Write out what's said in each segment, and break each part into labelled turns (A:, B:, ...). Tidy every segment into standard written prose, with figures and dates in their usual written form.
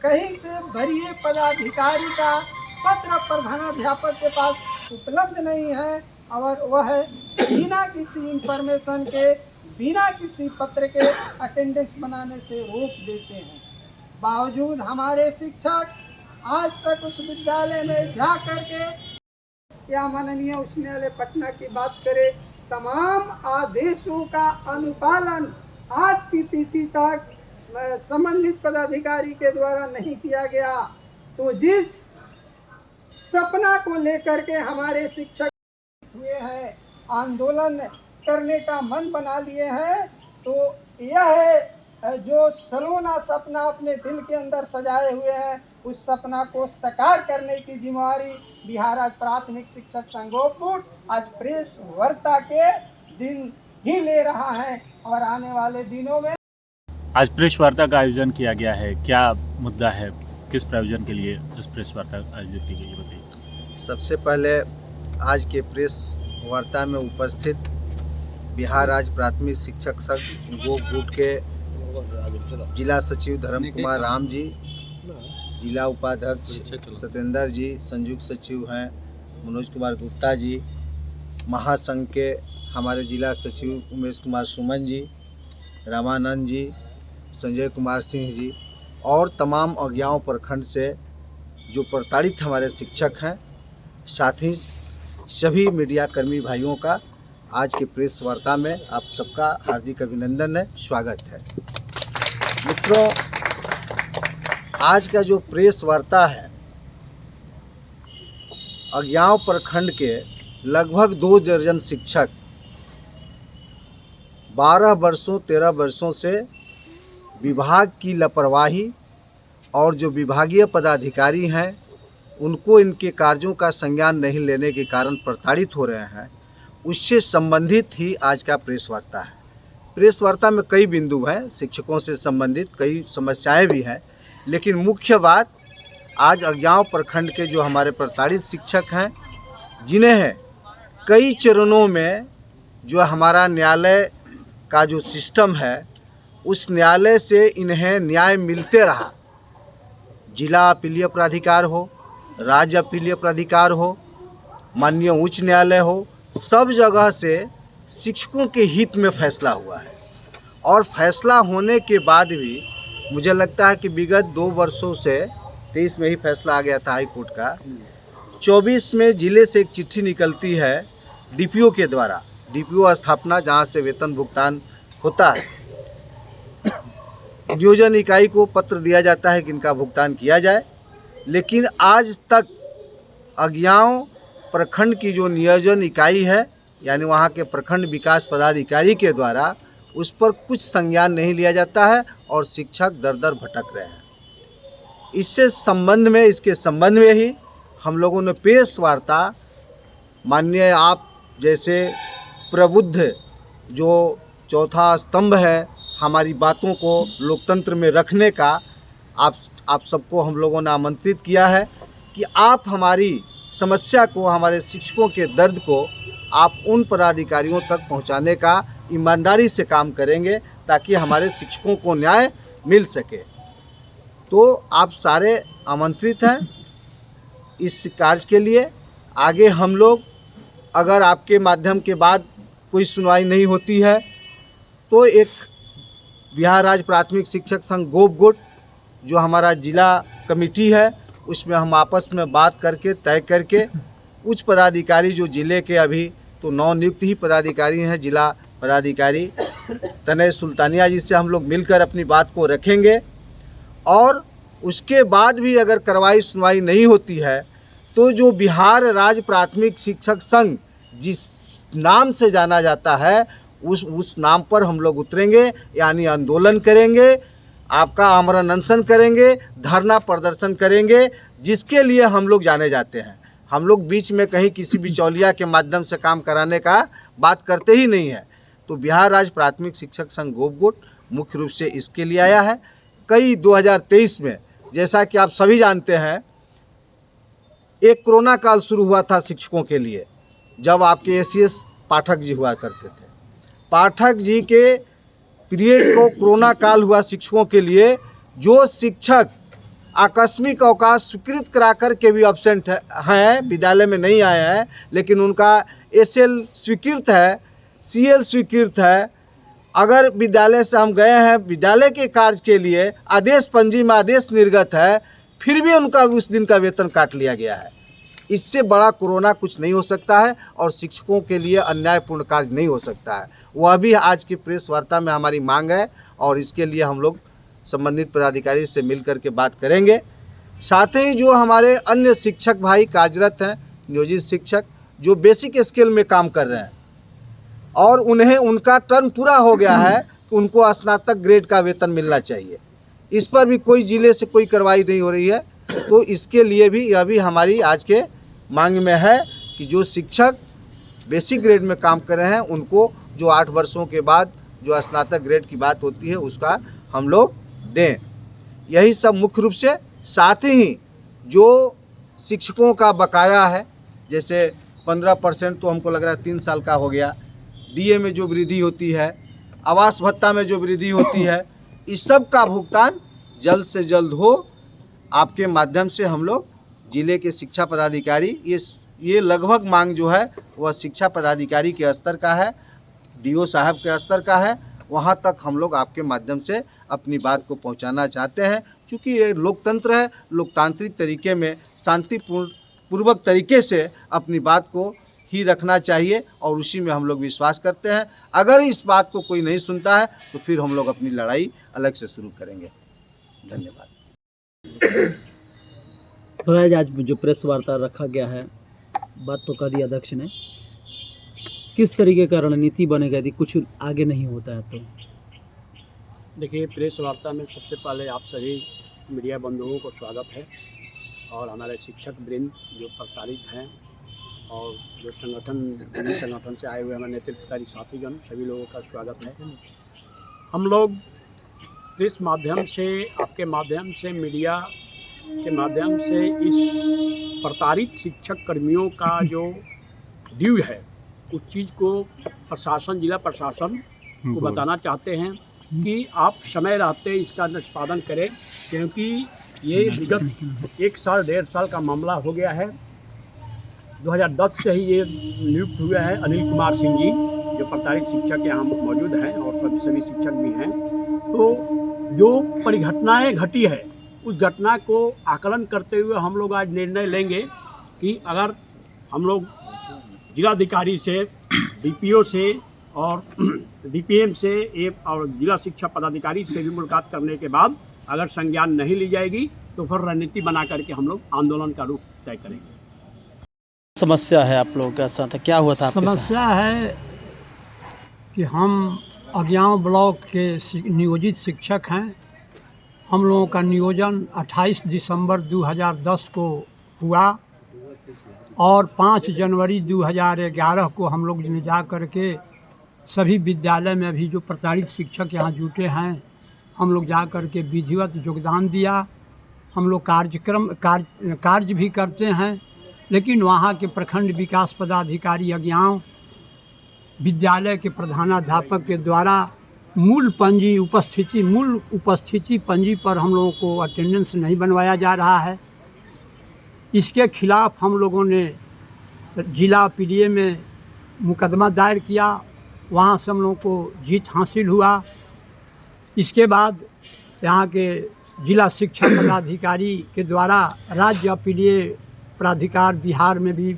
A: कहीं से वरीय पदाधिकारी का पत्र प्रधानाध्यापक के पास उपलब्ध नहीं है और वह बिना किसी इंफॉर्मेशन के, बिना किसी पत्र के अटेंडेंस बनाने से रोक देते हैं। बावजूद हमारे शिक्षक आज तक उस विद्यालय में जा करके, या माननीय उच्च न्यायालय पटना की बात करें, तमाम आदेशों का अनुपालन आज की तिथि तक संबंधित पदाधिकारी के द्वारा नहीं किया गया। तो जिस सपना को लेकर के हमारे शिक्षक हुए हैं, आंदोलन करने का मन बना लिए हैं, तो यह है जो सलोना सपना अपने दिल के अंदर सजाए हुए हैं, उस सपना को साकार करने की जिम्मेवारी बिहार राज्य प्राथमिक शिक्षक संघ गोपगुट आज प्रेस वार्ता के दिन ही ले रहा है और आने वाले दिनों में।
B: आज प्रेस वार्ता का आयोजन किया गया है, क्या मुद्दा है, किस प्रयोजन के लिए इस प्रेस वार्ता आयोजित की गई, बताइए।
C: सबसे पहले आज के प्रेस वार्ता में उपस्थित बिहार राज्य प्राथमिक शिक्षक संघ गोपगुट के जिला सचिव धर्म कुमार राम जी, जिला उपाध्यक्ष सत्येंद्र जी, संयुक्त सचिव हैं मनोज कुमार गुप्ता जी, महासंघ के हमारे जिला सचिव उमेश कुमार सुमन जी, रामानंद जी, संजय कुमार सिंह जी और तमाम अज्ञाओं प्रखंड से जो प्रताड़ित हमारे शिक्षक हैं, साथ ही सभी मीडिया कर्मी भाइयों का आज के प्रेस वार्ता में आप सबका हार्दिक अभिनंदन है, स्वागत है। मित्रों, आज का जो प्रेस वार्ता है, अज्ञाओं प्रखंड के लगभग 2 दर्जन शिक्षक 12 वर्षों 13 वर्षों से विभाग की लापरवाही और जो विभागीय पदाधिकारी हैं उनको इनके कार्यों का संज्ञान नहीं लेने के कारण प्रताड़ित हो रहे हैं, उससे संबंधित ही आज का प्रेस वार्ता है। प्रेस वार्ता में कई बिंदु हैं, शिक्षकों से संबंधित कई समस्याएं भी हैं, लेकिन मुख्य बात आज अज्ञाओं प्रखंड के जो हमारे प्रताड़ित शिक्षक हैं, जिन्हें कई चरणों में जो हमारा न्यायालय का जो सिस्टम है, उस न्यायालय से इन्हें न्याय मिलते रहा, जिला अपीलीय प्राधिकार हो, राज्य अपीलीय प्राधिकार हो, माननीय उच्च न्यायालय हो, सब जगह से शिक्षकों के हित में फैसला हुआ है। और फैसला होने के बाद भी मुझे लगता है कि विगत 2 वर्षों से 23 में ही फैसला आ गया था हाई कोर्ट का, 24 में जिले से एक चिट्ठी निकलती है डीपीओ के द्वारा, डीपीओ स्थापना जहां से वेतन भुगतान होता है, नियोजन इकाई को पत्र दिया जाता है कि इनका भुगतान किया जाए, लेकिन आज तक अज्ञाओं प्रखंड की जो नियोजन इकाई है, यानी वहाँ के प्रखंड विकास पदाधिकारी के द्वारा उस पर कुछ संज्ञान नहीं लिया जाता है और शिक्षक दर दर भटक रहे हैं। इसके संबंध में ही हम लोगों ने प्रेस वार्ता, माननीय आप जैसे प्रबुद्ध जो चौथा स्तंभ है हमारी बातों को लोकतंत्र में रखने का, आप सबको हम लोगों ने आमंत्रित किया है कि आप हमारी समस्या को, हमारे शिक्षकों के दर्द को आप उन पदाधिकारियों तक पहुंचाने का ईमानदारी से काम करेंगे ताकि हमारे शिक्षकों को न्याय मिल सके। तो आप सारे आमंत्रित हैं इस कार्य के लिए। आगे हम लोग, अगर आपके माध्यम के बाद कोई सुनवाई नहीं होती है, तो एक बिहार राज्य प्राथमिक शिक्षक संघ गोपगुट जो हमारा जिला कमेटी है, उसमें हम आपस में बात करके तय करके उच्च पदाधिकारी जो जिले के अभी तो नवनियुक्त ही पदाधिकारी हैं, जिला पदाधिकारी तनय सुल्तानिया जी से हम लोग मिलकर अपनी बात को रखेंगे। और उसके बाद भी अगर कार्रवाई सुनवाई नहीं होती है तो जो बिहार राज्य प्राथमिक शिक्षक संघ जिस नाम से जाना जाता है उस नाम पर हम लोग उतरेंगे, यानी आंदोलन करेंगे, आपका आमरण अनशन करेंगे, धरना प्रदर्शन करेंगे, जिसके लिए हम लोग जाने जाते हैं। हम लोग बीच में कहीं किसी बिचौलिया के माध्यम से काम कराने का बात करते ही नहीं है। तो बिहार राज्य प्राथमिक शिक्षक संघ गोपगुट मुख्य रूप से इसके लिए आया है। कई 2023 में, जैसा कि आप सभी जानते हैं, एक कोरोना काल शुरू हुआ था शिक्षकों के लिए, जब आपके एसीएस पाठक जी हुआ करते थे। पाठक जी के पीरियड को कोरोना काल हुआ शिक्षकों के लिए, जो शिक्षक आकस्मिक अवकाश स्वीकृत करा कर के भी अब्सेंट हैं, विद्यालय में नहीं आए हैं, लेकिन उनका SL स्वीकृत है, CL स्वीकृत है। अगर विद्यालय से हम गए हैं, विद्यालय के कार्य के लिए आदेश पंजी में आदेश निर्गत है, फिर भी उनका उस दिन का वेतन काट लिया गया है। इससे बड़ा कोरोना कुछ नहीं हो सकता है और शिक्षकों के लिए अन्यायपूर्ण कार्य नहीं हो सकता है। वह भी आज की प्रेस वार्ता में हमारी मांग है और इसके लिए हम लोग संबंधित पदाधिकारी से मिलकर के बात करेंगे। साथ ही जो हमारे अन्य शिक्षक भाई कार्यरत हैं, नियोजित शिक्षक जो बेसिक स्केल में काम कर रहे हैं और उन्हें उनका टर्म पूरा हो गया है, उनको स्नातक ग्रेड का वेतन मिलना चाहिए। इस पर भी कोई जिले से कोई कार्रवाई नहीं हो रही है, तो इसके लिए भी यह भी हमारी आज के मांग में है कि जो शिक्षक बेसिक ग्रेड में काम कर रहे हैं उनको जो 8 वर्षों के बाद जो स्नातक ग्रेड की बात होती है उसका हम लोग दें। यही सब मुख्य रूप से। साथ ही जो शिक्षकों का बकाया है, जैसे 15% तो हमको लग रहा है 3 साल का हो गया, DA में जो वृद्धि होती है, आवास भत्ता में जो वृद्धि होती है, इस सब का भुगतान जल्द से जल्द हो। आपके माध्यम से हम लोग जिले के शिक्षा पदाधिकारी, ये लगभग मांग जो है वह शिक्षा पदाधिकारी के स्तर का है, DO साहब के स्तर का है, वहाँ तक हम लोग आपके माध्यम से अपनी बात को पहुँचाना चाहते हैं। चूँकि ये लोकतंत्र है, लोकतांत्रिक तरीके में शांतिपूर्वक तरीके से अपनी बात को ही रखना चाहिए और उसी में हम लोग विश्वास करते हैं। अगर इस बात को कोई नहीं सुनता है तो फिर हम लोग अपनी लड़ाई अलग से शुरू करेंगे। धन्यवाद।
D: आज जो प्रेस वार्ता रखा गया है, बात तो कह दी अध्यक्ष ने, किस तरीके का रणनीति बनेगा यदि कुछ आगे नहीं होता है तो?
E: देखिए, प्रेस वार्ता में सबसे पहले आप सभी मीडिया बंधुओं को स्वागत है और हमारे शिक्षक वृंद जो प्रताड़ित हैं और जो संगठन से आए हुए हमारे नेतृत्वकारी साथीगण, सभी लोगों का स्वागत है। हम लोग प्रेस माध्यम से, आपके माध्यम से, मीडिया के माध्यम से इस प्रताड़ित शिक्षक कर्मियों का जो ड्यू है उस चीज़ को प्रशासन, जिला प्रशासन को बताना चाहते हैं कि आप समय रहते इसका निष्पादन करें, क्योंकि ये विगत 1 साल 1.5 साल का मामला हो गया है। 2010 से ही ये नियुक्त हुए हैं अनिल कुमार सिंह जी, जो प्रताड़ित शिक्षक यहाँ मौजूद हैं और सभी शिक्षक भी हैं। तो जो परिघटनाएं घटी है उस घटना को आकलन करते हुए हम लोग आज निर्णय लेंगे कि अगर हम लोग जिलाधिकारी से, DPO से और DPM से और जिला शिक्षा पदाधिकारी से भी मुलाकात करने के बाद अगर संज्ञान नहीं ली जाएगी तो फिर रणनीति बना करके हम लोग आंदोलन का रूप तय करेंगे।
D: समस्या है आप लोगों के साथ, क्या हुआ था?
F: समस्या है कि हम अज्ञाव ब्लॉक के नियोजित शिक्षक हैं। हम लोगों का नियोजन 28 दिसंबर 2010 को हुआ और 5 जनवरी 2011 को हम लोग ले जा कर के सभी विद्यालय में अभी जो प्रताड़ित शिक्षक यहाँ जुटे हैं, हम लोग जा कर के विधिवत योगदान दिया। हम लोग कार्य भी करते हैं, लेकिन वहाँ के प्रखंड विकास पदाधिकारी अज्ञाव विद्यालय के प्रधानाध्यापक के द्वारा मूल उपस्थिति पंजी पर हम लोगों को अटेंडेंस नहीं बनवाया जा रहा है। इसके खिलाफ हम लोगों ने जिला PDA में मुकदमा दायर किया, वहाँ से हम लोगों को जीत हासिल हुआ। इसके बाद यहाँ के जिला शिक्षा पदाधिकारी के द्वारा राज्य PDA प्राधिकार बिहार में भी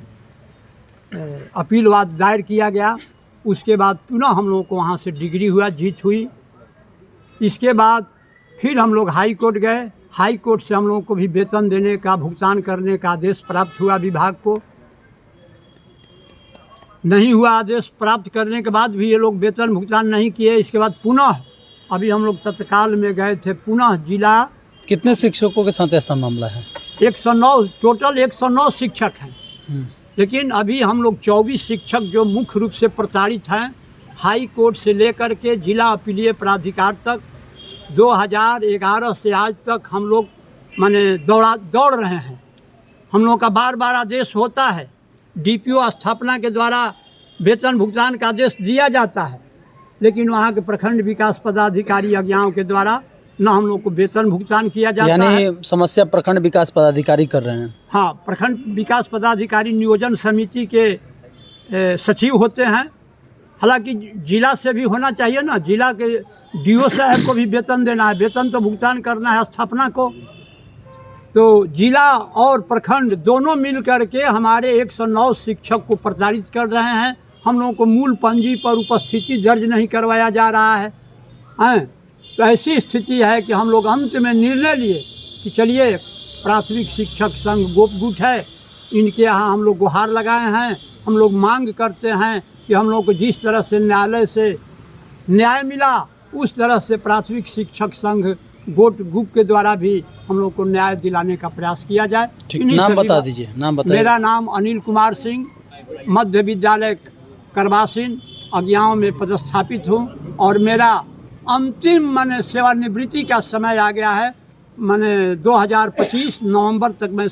F: अपील वाद दायर किया गया। उसके बाद पुनः हम लोगों को वहाँ से डिग्री हुआ, जीत हुई। इसके बाद फिर हम लोग हाई कोर्ट गए। हाई कोर्ट से हम लोगों को भी वेतन देने का, भुगतान करने का आदेश प्राप्त हुआ विभाग को। नहीं हुआ, आदेश प्राप्त करने के बाद भी ये लोग वेतन भुगतान नहीं किए। इसके बाद पुनः अभी हम लोग तत्काल में गए थे, पुनः जिला।
D: कितने शिक्षकों के साथ ऐसा मामला है?
F: 109, टोटल 109 शिक्षक हैं। लेकिन अभी हम लोग 24 शिक्षक जो मुख्य रूप से प्रताड़ित हैं, हाई कोर्ट से लेकर के जिला अपीलीय प्राधिकार तक 2011 से आज तक हम लोग दौड़ रहे हैं। हम लोग का बार बार आदेश होता है, DPO स्थापना के द्वारा वेतन भुगतान का आदेश दिया जाता है, लेकिन वहाँ के प्रखंड विकास पदाधिकारी अज्ञाओं के द्वारा न हम लोग को वेतन भुगतान किया जाता है।
D: यानी समस्या प्रखंड विकास पदाधिकारी कर रहे हैं।
F: हाँ, प्रखंड विकास पदाधिकारी नियोजन समिति के सचिव होते हैं। हालांकि जिला से भी होना चाहिए ना, जिला के डीओ साहब को भी वेतन देना है, वेतन तो भुगतान करना है स्थापना को। तो जिला और प्रखंड दोनों मिल करके हमारे 109 शिक्षक को प्रताड़ित कर रहे हैं। हम लोगों को मूल पंजी पर उपस्थिति दर्ज नहीं करवाया जा रहा है। तो ऐसी स्थिति है कि हम लोग अंत में निर्णय लिए कि चलिए प्राथमिक शिक्षक संघ गोपगुट है, इनके यहाँ हम लोग गुहार लगाए हैं। हम लोग मांग करते हैं कि हम लोग को जिस तरह से न्यायालय से न्याय मिला, उस तरह से प्राथमिक शिक्षक संघ गोट ग्रुप के द्वारा भी हम लोग को न्याय दिलाने का प्रयास किया जाए।
D: नाम बता दीजिए, नाम बताइए।
F: मेरा नाम अनिल कुमार सिंह, मध्य विद्यालय करवासीन अज्ञाओं में पदस्थापित हूँ और मेरा अंतिम मैंने सेवानिवृत्ति का समय आ गया है। मैंने 2025 नवंबर तक मैं